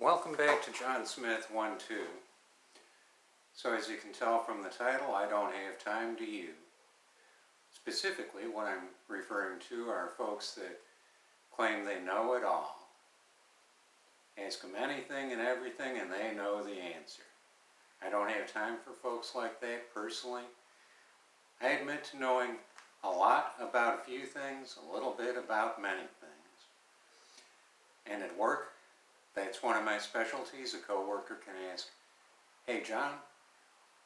Welcome back to John Smith 1-2. So as you can tell from the title, I don't have time to you. Specifically, what I'm referring to are folks that claim they know it all. Ask them anything and everything and they know the answer. I don't have time for folks like that personally. I admit to knowing a lot about a few things, a little bit about many things. And at work, that's one of my specialties. A coworker can ask, "Hey John,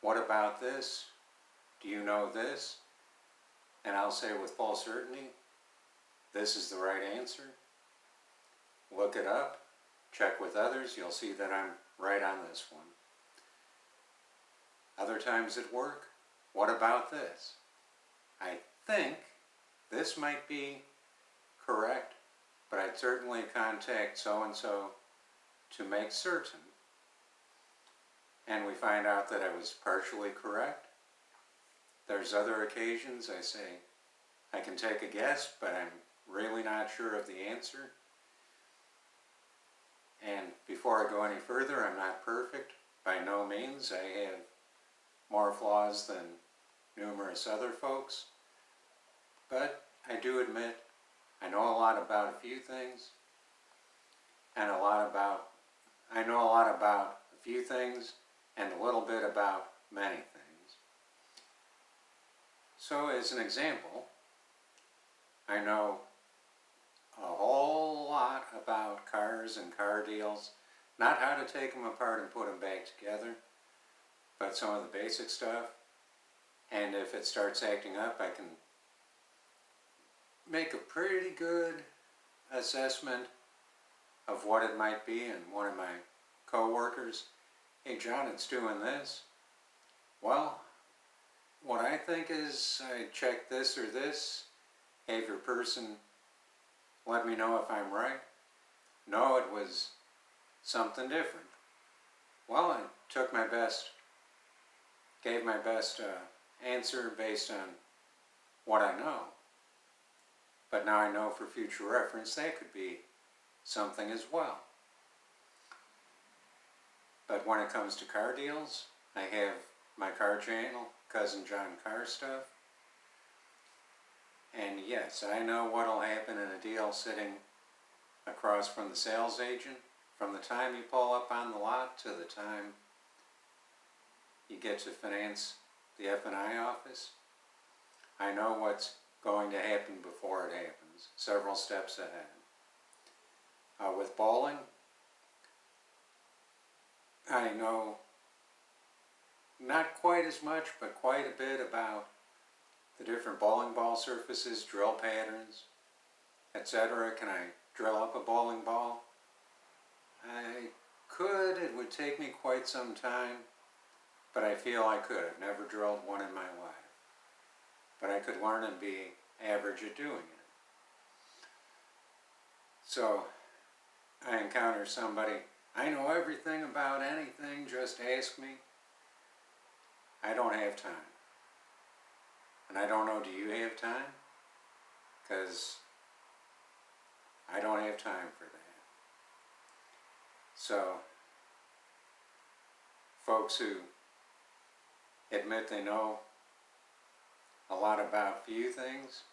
what about this? Do you know this?" And I'll say with full certainty, this is the right answer. Look it up, check with others, you'll see that I'm right on this one. Other times at work, what about this? I think this might be correct, but I'd certainly contact so-and-so to make certain. And we find out that I was partially correct. There's other occasions I say, I can take a guess, but I'm really not sure of the answer. And before I go any further, I'm not perfect. By no means. I have more flaws than numerous other folks. But I do admit I know a lot about a few things, and I know a lot about a few things and a little bit about many things. So as an example, I know a whole lot about cars and car deals, not how to take them apart and put them back together, but some of the basic stuff. And if it starts acting up, I can make a pretty good assessment of what it might be. And one of my co-workers, "Hey John, it's doing this." Well, what I think is I check this or this, have your person let me know if I'm right. No, it was something different. Well, I took my best, gave my best answer based on what I know. But now I know for future reference that could be something as well. But when it comes to car deals, I have my car channel, Cousin John Car Stuff. And yes, I know what'll happen in a deal sitting across from the sales agent, from the time you pull up on the lot to the time you get to finance the F&I office. I know what's going to happen before it happens, several steps ahead. With bowling, I know not quite as much, but quite a bit about the different bowling ball surfaces, drill patterns, etc. Can I drill up a bowling ball? I could. It would take me quite some time, but I feel I could. I've never drilled one in my life, but I could learn and be average at doing it. So I encounter somebody, "I know everything about anything, just ask me." I don't have time. And I don't know, do you have time? Because I don't have time for that. So, folks who admit they know a lot about few things,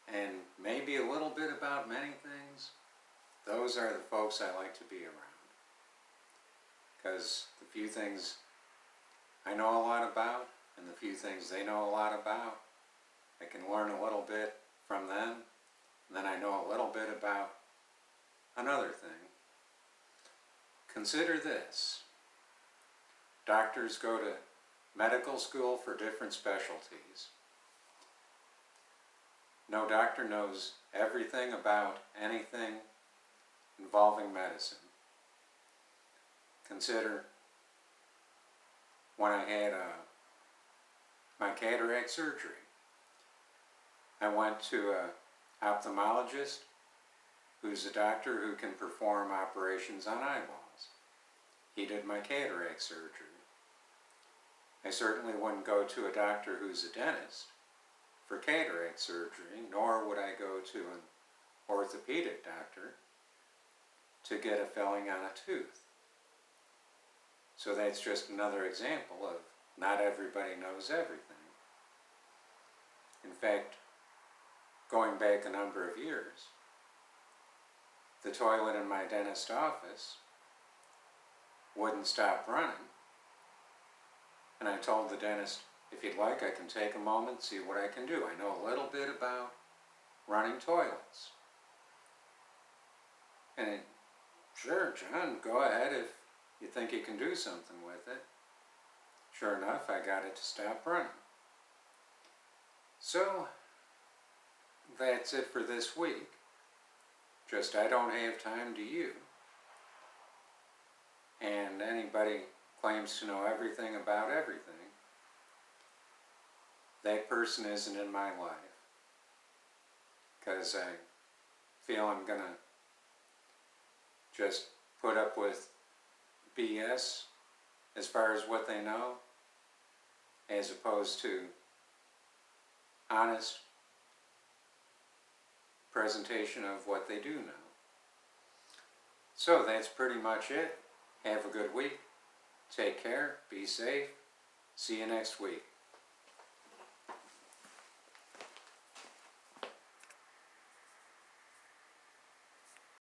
and maybe a little bit about many things, those are the folks I like to be around. Because the few things I know a lot about, and the few things they know a lot about, I can learn a little bit from them, and then I know a little bit about another thing. Consider this. Doctors go to medical school for different specialties. No doctor knows everything about anything involving medicine. Consider when I had my cataract surgery. I went to an ophthalmologist who's a doctor who can perform operations on eyeballs. He did my cataract surgery. I certainly wouldn't go to a doctor who's a dentist for cataract surgery, nor would I go to an orthopedic doctor to get a filling on a tooth. So that's just another example of not everybody knows everything. In fact, going back a number of years, the toilet in my dentist office wouldn't stop running. And I told the dentist, if you'd like, I can take a moment, see what I can do. I know a little bit about running toilets. And he, sure, John, go ahead if you think you can do something with it. Sure enough, I got it to stop running. So, that's it for this week. Just I don't have time to you. And anybody claims to know everything about everything, that person isn't in my life. Because I feel I'm gonna just put up with BS as far as what they know, as opposed to honest presentation of what they do know. So that's pretty much it. Have a good week. Take care. Be safe. See you next week.